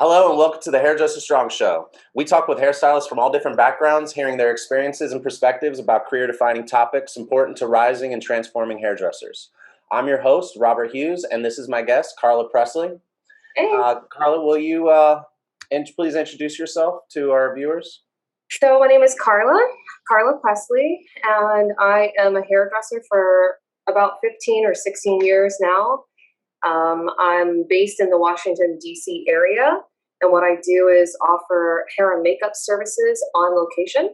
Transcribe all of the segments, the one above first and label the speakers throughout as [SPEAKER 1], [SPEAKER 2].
[SPEAKER 1] Hello and welcome to the Hairdresser Strong Show. We talk with hairstylists from all different backgrounds, hearing their experiences and perspectives about career-defining topics important to rising and transforming hairdressers. I'm your host, Robert Hughes, and this is my guest, Carla Pressley.
[SPEAKER 2] Hey.
[SPEAKER 1] Carla, will you please introduce yourself to our viewers?
[SPEAKER 2] So my name is Carla Pressley, and I am a hairdresser for about 15 or 16 years now. I'm based in the Washington, D.C. area, and what I do is offer hair and makeup services on location.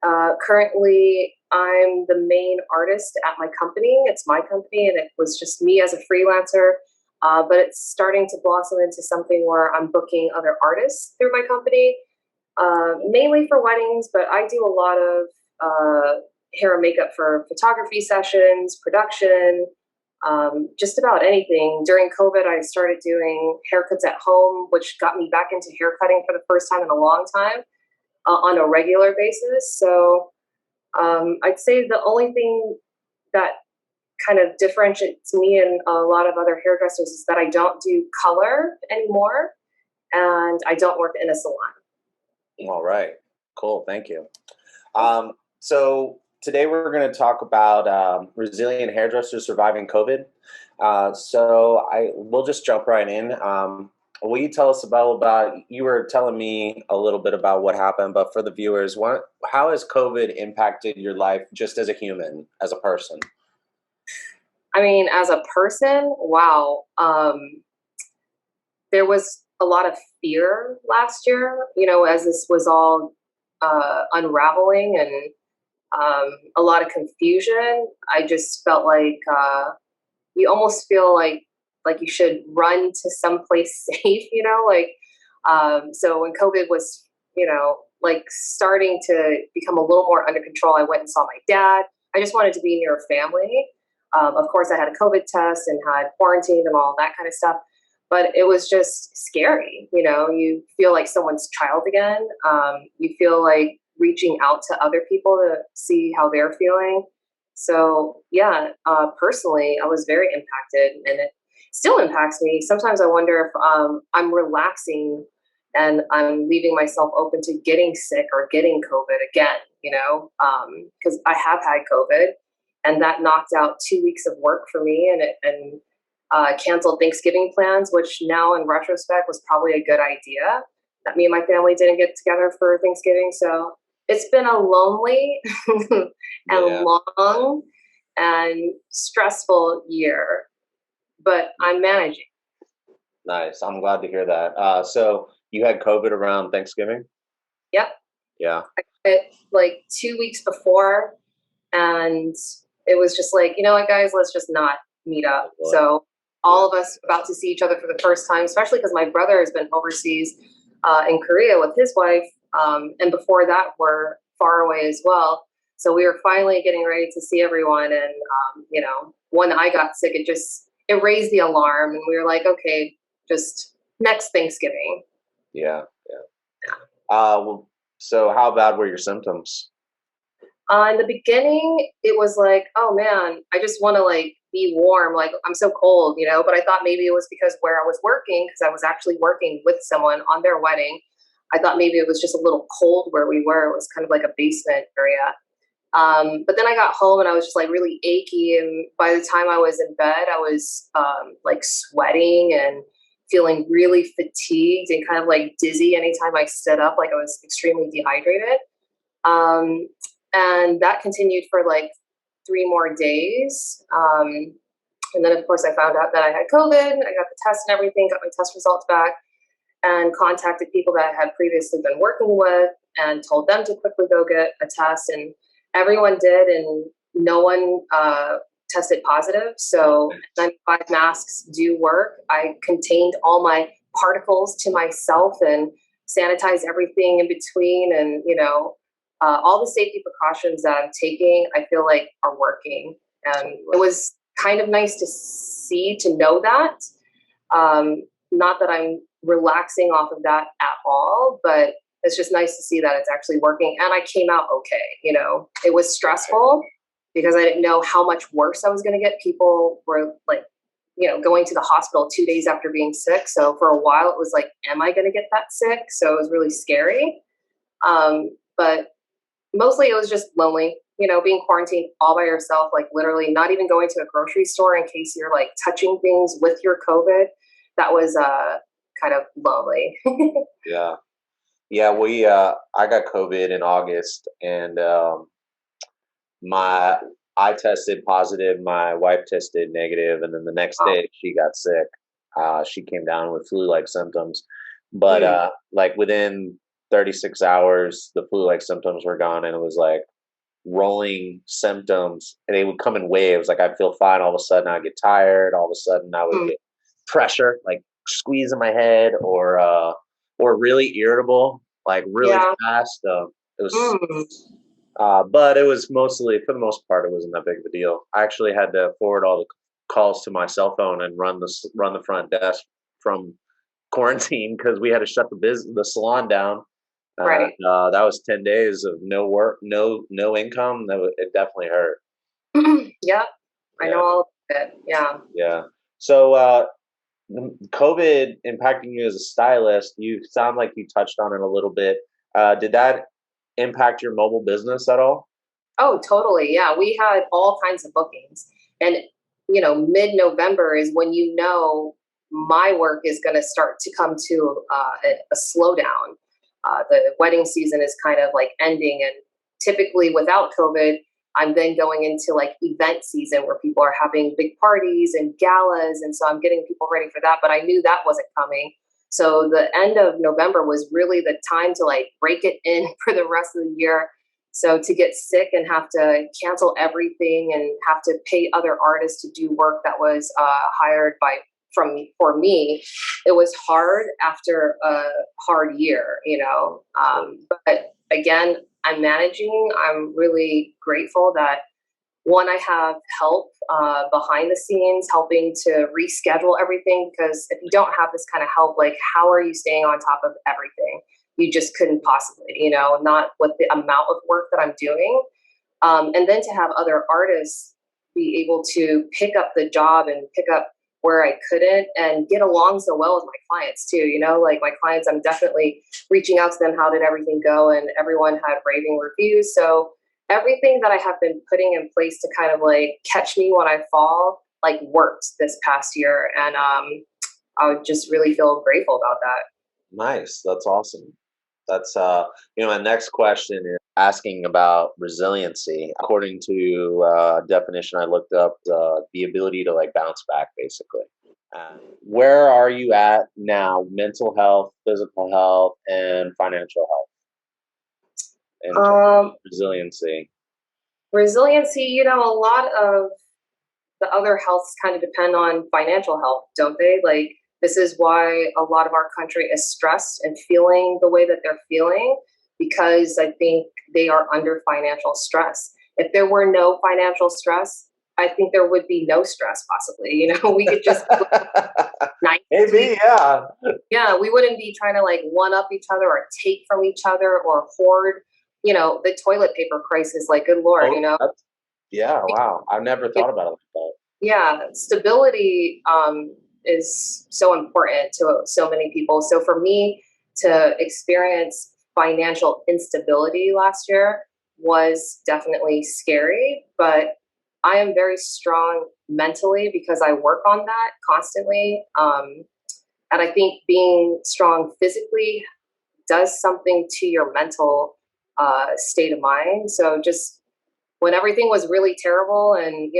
[SPEAKER 2] Currently, I'm the main artist at my company. It's my company, and it was just me as a freelancer, but it's starting to blossom into something where I'm booking other artists through my company, mainly for weddings, but I do a lot of hair and makeup for photography sessions, production, just about anything. During COVID, I started doing haircuts at home, which got me back into haircutting for the first time in a long time on a regular basis. So I'd say the only thing that kind of differentiates me and a lot of other hairdressers is that I don't do color anymore, and I don't work in a salon.
[SPEAKER 1] All right, cool, thank you. So today we're going to talk about resilient hairdressers surviving COVID. We'll just jump right in. Will you tell us about, you were telling me a little bit about what happened, but for the viewers, how has COVID impacted your life just as a human, as a person?
[SPEAKER 2] I mean, as a person, wow. There was a lot of fear last year, as this was all unraveling, and a lot of confusion. I just felt like you almost feel like you should run to someplace safe, so when COVID was, starting to become a little more under control, I went and saw my dad. I just wanted to be near family. Of course, I had a COVID test and had quarantined and all that kind of stuff, but it was just scary. You feel like someone's child again. You feel like reaching out to other people to see how they're feeling. So yeah, personally, I was very impacted, and it still impacts me. Sometimes I wonder if I'm relaxing and I'm leaving myself open to getting sick or getting COVID again, because I have had COVID, and that knocked out 2 weeks of work for me, and canceled Thanksgiving plans, which now in retrospect was probably a good idea that me and my family didn't get together for Thanksgiving. So it's been a lonely and long and stressful year, but I'm managing.
[SPEAKER 1] Nice. I'm glad to hear that. So you had COVID around Thanksgiving?
[SPEAKER 2] Yep.
[SPEAKER 1] Yeah.
[SPEAKER 2] Like 2 weeks before, and it was just like, you know what, guys, let's just not meet up. So all of us about to see each other for the first time, especially because my brother has been overseas in Korea with his wife. And before that, we're far away as well. So we were finally getting ready to see everyone. And, when I got sick, it raised the alarm. And we were like, okay, just next Thanksgiving.
[SPEAKER 1] Yeah. So how bad were your symptoms?
[SPEAKER 2] In the beginning, it was like, oh man, I just want to be warm. Like, I'm so cold, but I thought maybe it was because where I was working, because I was actually working with someone on their wedding. I thought maybe it was just a little cold where we were. It was kind of like a basement area. But then I got home and I was just really achy. And by the time I was in bed, I was sweating and feeling really fatigued and kind of dizzy anytime I stood up, like I was extremely dehydrated. And that continued for 3 more days. And then, of course, I found out that I had COVID. I got the test and everything, got my test results back, and contacted people that I had previously been working with and told them to quickly go get a test. And everyone did, and no one tested positive. So 95 masks do work. I contained all my particles to myself and sanitized everything in between. And, all the safety precautions that I'm taking, I feel like are working. And it was kind of nice to know that. Not that I'm relaxing off of that at all, but it's just nice to see that it's actually working. And I came out okay. It was stressful because I didn't know how much worse I was going to get. People were going to the hospital 2 days after being sick. So for a while it was like, am I going to get that sick? So it was really scary. But mostly it was just lonely, being quarantined all by yourself, like literally not even going to a grocery store in case you're like touching things with your COVID. That was kind of lonely.
[SPEAKER 1] Yeah. Yeah, I got COVID in August, and my I tested positive, my wife tested negative, and then the next
[SPEAKER 2] Oh.
[SPEAKER 1] day she got sick. She came down with flu-like symptoms, but
[SPEAKER 2] Mm.
[SPEAKER 1] like within 36 hours, the flu-like symptoms were gone, and it was like rolling symptoms, and they would come in waves. Like I'd feel fine, all of a sudden I'd get tired, all of a sudden I would
[SPEAKER 2] Mm.
[SPEAKER 1] get pressure, like squeeze in my head, or really irritable, like really
[SPEAKER 2] Yeah.
[SPEAKER 1] fast. It was
[SPEAKER 2] Mm.
[SPEAKER 1] but it was mostly, for the most part, it wasn't that big of a deal. I actually had to forward all the calls to my cell phone and run the front desk from quarantine because we had to shut the salon down. And
[SPEAKER 2] Right.
[SPEAKER 1] that was 10 days of no work, no income. It definitely hurt.
[SPEAKER 2] Yeah. I know
[SPEAKER 1] Yeah,
[SPEAKER 2] all of it. Yeah.
[SPEAKER 1] yeah. So COVID impacting you as a stylist, you sound like you touched on it a little bit. Did that impact your mobile business at all?
[SPEAKER 2] Oh, totally. Yeah. We had all kinds of bookings. And, mid-November is when my work is going to start to come to a slowdown. The wedding season is kind of like ending. And typically without COVID, I'm then going into like event season where people are having big parties and galas. And so I'm getting people ready for that. But I knew that wasn't coming. So the end of November was really the time to like break it in for the rest of the year. So to get sick and have to cancel everything and have to pay other artists to do work that was hired for me, it was hard after a hard year. But again, I'm managing. I'm really grateful that one, I have help behind the scenes helping to reschedule everything, because if you don't have this kind of help, like how are you staying on top of everything? You just couldn't possibly, not with the amount of work that I'm doing. And then to have other artists be able to pick up the job and pick up where I couldn't and get along so well with my clients too. Like my clients, I'm definitely reaching out to them. How did everything go? And everyone had raving reviews. So everything that I have been putting in place to kind of like catch me when I fall, like worked this past year. And I would just really feel grateful about that.
[SPEAKER 1] Nice. That's awesome. That's my next question is asking about resiliency. According to definition I looked up, the ability to like bounce back, basically. Where are you at now? Mental health, physical health, and financial health, in terms of
[SPEAKER 2] Um,
[SPEAKER 1] resiliency.
[SPEAKER 2] Resiliency, a lot of the other healths kind of depend on financial health, don't they? Like, this is why a lot of our country is stressed and feeling the way that they're feeling, because I think they are under financial stress. If there were no financial stress, I think there would be no stress, possibly. We could just nicely.
[SPEAKER 1] Maybe, yeah.
[SPEAKER 2] Yeah, we wouldn't be trying to like one up each other or take from each other or hoard, the toilet paper crisis. Like, good Lord,
[SPEAKER 1] Oh, yeah. Wow. I've never thought about it like that.
[SPEAKER 2] Yeah, stability is so important to so many people. So for me to experience financial instability last year was definitely scary, but I am very strong mentally because I work on that constantly. And I think being strong physically does something to your mental state of mind. So just when everything was really terrible and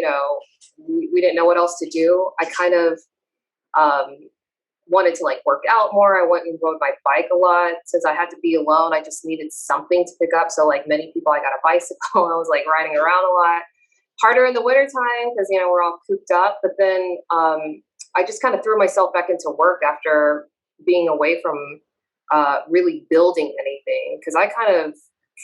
[SPEAKER 2] we didn't know what else to do, I kind of um, wanted to like work out more. I went and rode my bike a lot. Since I had to be alone, I just needed something to pick up. So like many people, I got a bicycle. I was like riding around a lot. Harder in the wintertime because we're all cooped up. But then I just kind of threw myself back into work after being away from really building anything, because I kind of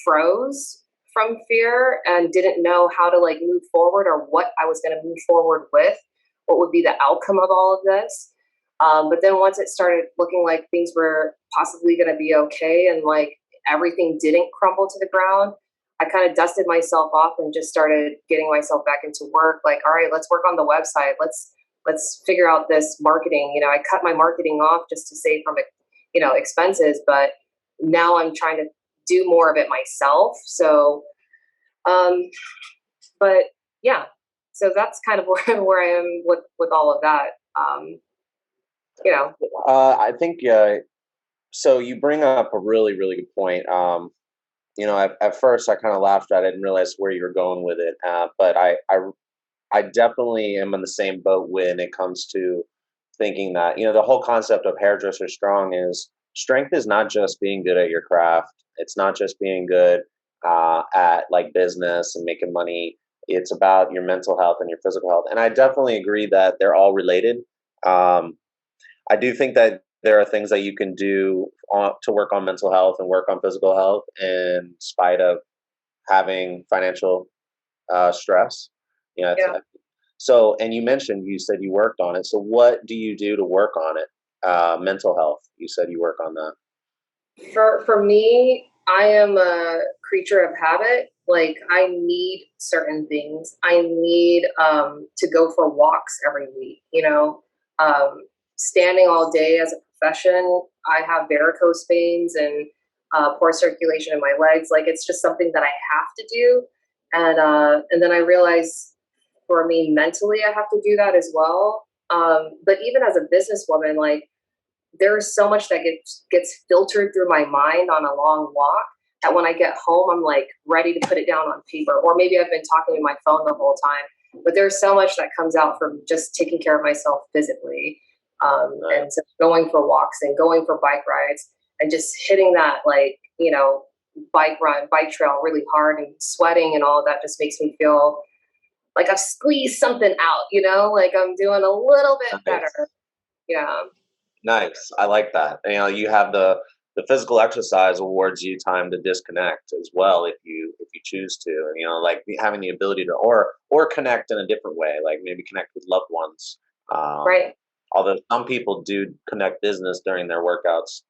[SPEAKER 2] froze from fear and didn't know how to like move forward or what I was going to move forward with, what would be the outcome of all of this. But then once it started looking like things were possibly going to be okay and like everything didn't crumble to the ground, I kind of dusted myself off and just started getting myself back into work. Like, all right, let's work on the website. Let's let's figure out this marketing. I cut my marketing off just to save from, expenses, but now I'm trying to do more of it myself. So, but yeah, so that's kind of where I am with all of that.
[SPEAKER 1] I think so. You bring up a really, really good point. At first I kind of laughed at it. I didn't realize where you were going with it. But I definitely am in the same boat when it comes to thinking that, the whole concept of hairdresser strong is strength is not just being good at your craft. It's not just being good at like business and making money. It's about your mental health and your physical health. And I definitely agree that they're all related. Um, I do think that there are things that you can do to work on mental health and work on physical health in spite of having financial stress.
[SPEAKER 2] Yeah.
[SPEAKER 1] So, and you said you worked on it. So what do you do to work on it? Mental health. You said you work on that.
[SPEAKER 2] For me, I am a creature of habit. Like I need certain things. I need to go for walks every week. Standing all day as a profession, I have varicose veins and poor circulation in my legs. Like it's just something that I have to do, and then I realize for me mentally, I have to do that as well. But even as a businesswoman, like there's so much that gets filtered through my mind on a long walk that when I get home, I'm like ready to put it down on paper. Or maybe I've been talking to my phone the whole time. But there's so much that comes out from just taking care of myself physically. And so going for walks and going for bike rides and just hitting that bike trail really hard and sweating and all of that just makes me feel like I've squeezed something out, like I'm doing a little bit
[SPEAKER 1] Nice.
[SPEAKER 2] better. Yeah.
[SPEAKER 1] Nice. I like that. You have the physical exercise awards you time to disconnect as well if you choose to. And like having the ability to or connect in a different way, like maybe connect with loved ones.
[SPEAKER 2] Right.
[SPEAKER 1] Although some people do connect business during their workouts.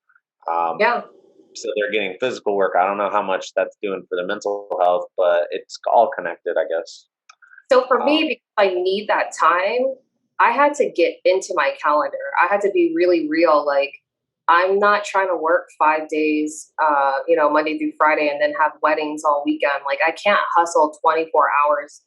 [SPEAKER 1] Um,
[SPEAKER 2] Yeah.
[SPEAKER 1] so they're getting physical work. I don't know how much that's doing for their mental health, but it's all connected, I guess.
[SPEAKER 2] So for
[SPEAKER 1] Um,
[SPEAKER 2] me, because I need that time, I had to get into my calendar. I had to be really real. Like, I'm not trying to work 5 days, Monday through Friday, and then have weddings all weekend. Like, I can't hustle 24 hours,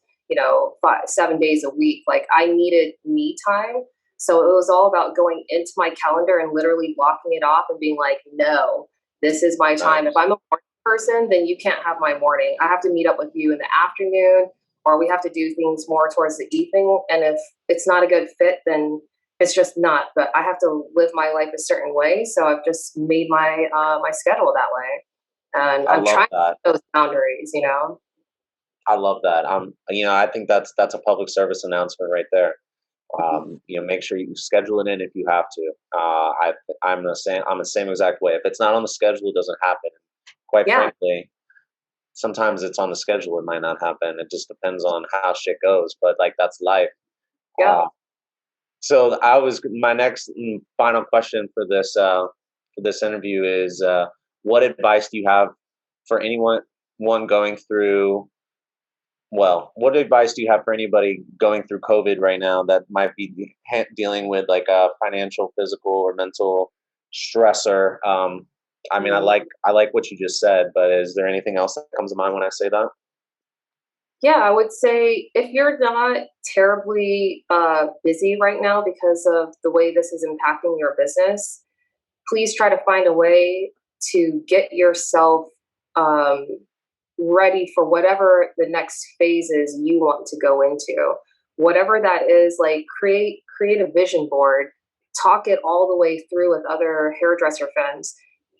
[SPEAKER 2] 7 days a week. Like, I needed me time. So it was all about going into my calendar and literally blocking it off and being like, no, this is my time.
[SPEAKER 1] nice.
[SPEAKER 2] If I'm a morning person, then you can't have my morning. I have to meet up with you in the afternoon or we have to do things more towards the evening. And if it's not a good fit, then it's just not. But I have to live my life a certain way, so I've just made my schedule that way, and
[SPEAKER 1] I
[SPEAKER 2] I'm
[SPEAKER 1] love
[SPEAKER 2] trying
[SPEAKER 1] that.
[SPEAKER 2] those boundaries.
[SPEAKER 1] I love that. I think that's a public service announcement right there. Make sure you schedule it in if you have to. I'm the same exact way. If it's not on the schedule, it doesn't happen. Quite
[SPEAKER 2] Yeah,
[SPEAKER 1] frankly, sometimes it's on the schedule, it might not happen. It just depends on how shit goes. But like that's life.
[SPEAKER 2] yeah.
[SPEAKER 1] Uh, so my next and final question for this interview is what advice do you have for anyone one going through what advice do you have for anybody going through COVID right now that might be dealing with like a financial, physical, or mental stressor? I mean,
[SPEAKER 2] Mhm.
[SPEAKER 1] I like what you just said, but is there anything else that comes to mind when I say that?
[SPEAKER 2] Yeah, I would say if you're not terribly busy right now because of the way this is impacting your business, please try to find a way to get yourself um, ready for whatever the next phases you want to go into. Whatever that is, like create a vision board, talk it all the way through with other hairdresser friends.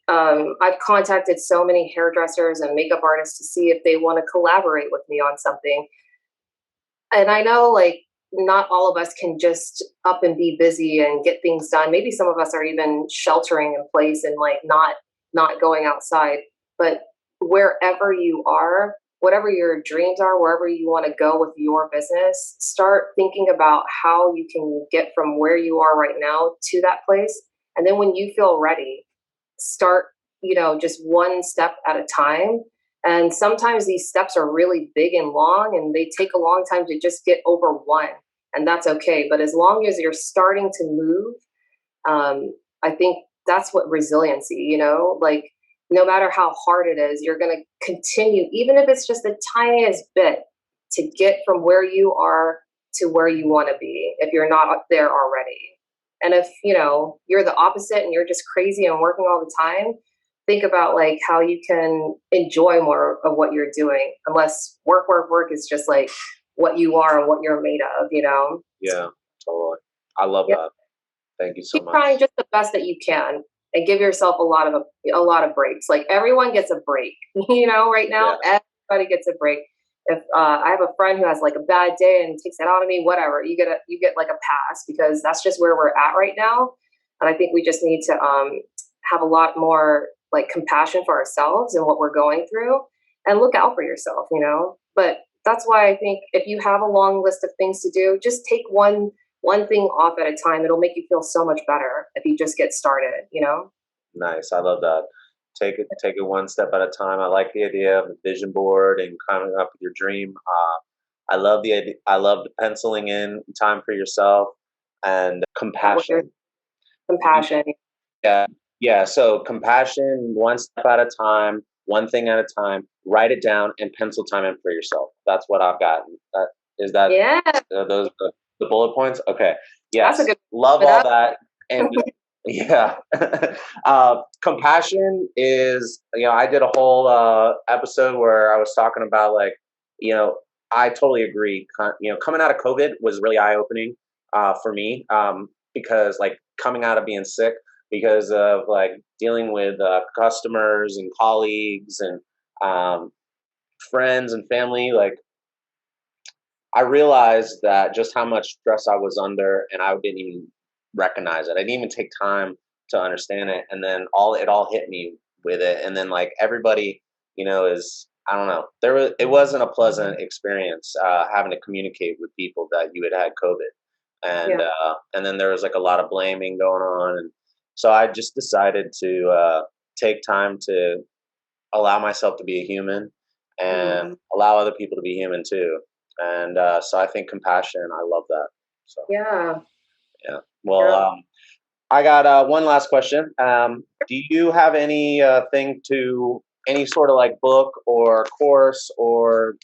[SPEAKER 2] I've contacted so many hairdressers and makeup artists to see if they want to collaborate with me on something. And I know like not all of us can just up and be busy and get things done. Maybe some of us are even sheltering in place and like not going outside. But wherever you are, whatever your dreams are, wherever you want to go with your business, start thinking about how you can get from where you are right now to that place. And then when you feel ready, start, just one step at a time. And sometimes these steps are really big and long, and they take a long time to just get over one. and that's okay. But as long as you're starting to move, I think that's what resiliency, like no matter how hard it is, you're going to continue, even if it's just the tiniest bit, to get from where you are to where you want to be if you're not there already. And if, you're the opposite and you're just crazy and working all the time, think about like how you can enjoy more of what you're doing, unless work is just like what you are and what you're made of.
[SPEAKER 1] Yeah, totally. I love that. Thank you so
[SPEAKER 2] Keep
[SPEAKER 1] much.
[SPEAKER 2] trying just the best that you can and give yourself a lot of breaks. Like everyone gets a break, right now, everybody gets a break. If I have a friend who has like a bad day and takes it out of me, whatever, you get like a pass, because that's just where we're at right now. And I think we just need to have a lot more like compassion for ourselves and what we're going through, and look out for yourself. But that's why I think if you have a long list of things to do, just take one thing off at a time. It'll make you feel so much better if you just get started.
[SPEAKER 1] Nice. I love that. Take it one step at a time. I like the idea of a vision board and coming up with your dream. I love the idea. I love the penciling in time for yourself and compassion.
[SPEAKER 2] Compassion.
[SPEAKER 1] Yeah. Yeah. So compassion, one step at a time, one thing at a time. Write it down and pencil time in for yourself. That's what I've gotten. That
[SPEAKER 2] Yeah.
[SPEAKER 1] those the bullet points. Okay. Yes.
[SPEAKER 2] That's a good.
[SPEAKER 1] Love all that. And yeah. Compassion is, I did a whole episode where I was talking about like, I totally agree. Coming out of COVID was really eye opening for me, because like coming out of being sick, because of like dealing with customers and colleagues and friends and family. Like I realized that just how much stress I was under, and I didn't even recognize it. I didn't even take time to understand it, and then it all hit me with it. And then like everybody, is, I don't know. It wasn't a pleasant experience having to communicate with people that you had COVID, and then there was like a lot of blaming going on, and so I just decided to take time to allow myself to be a human and allow other people to be human too. And so I think compassion, I love that. So
[SPEAKER 2] Yeah.
[SPEAKER 1] Well, I got one last question. Do you have any any sort of like book or course or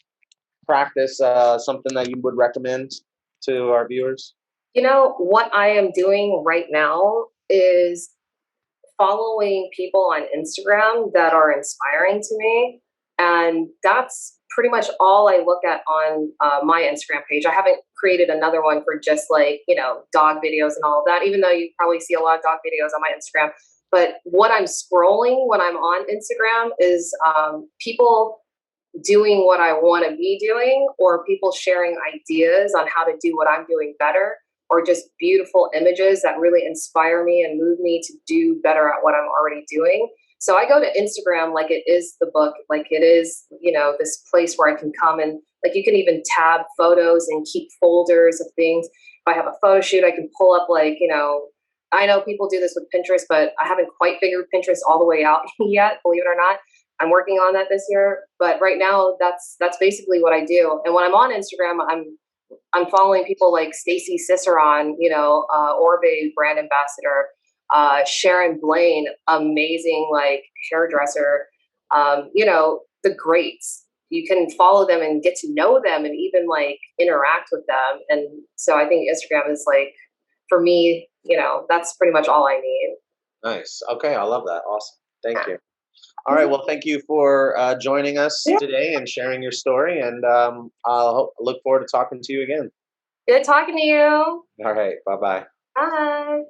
[SPEAKER 1] practice, something that you would recommend to our viewers?
[SPEAKER 2] What I am doing right now is following people on Instagram that are inspiring to me. And that's pretty much all I look at on my Instagram page. I haven't created another one for just like, dog videos and all of that, even though you probably see a lot of dog videos on my Instagram. But what I'm scrolling when I'm on Instagram is people doing what I want to be doing, or people sharing ideas on how to do what I'm doing better, or just beautiful images that really inspire me and move me to do better at what I'm already doing. So I go to Instagram like it is the book, like it is, this place where I can come and like you can even tab photos and keep folders of things. If I have a photo shoot, I can pull up like, I know people do this with Pinterest, but I haven't quite figured Pinterest all the way out yet, believe it or not. I'm working on that this year, but right now that's basically what I do. And when I'm on Instagram, I'm following people like Stacy Ciceron, Orbe brand ambassador, Sharon Blaine, amazing like hairdresser, the greats. You can follow them and get to know them and even like interact with them. And so I think Instagram is like, for me, that's pretty much all I need.
[SPEAKER 1] Nice. Okay, I love that. Awesome. Thank you. All right. Well, thank you for joining us today and sharing your story. And I'll look forward to talking to you again.
[SPEAKER 2] Good talking to you.
[SPEAKER 1] All right. Bye-bye.
[SPEAKER 2] Bye.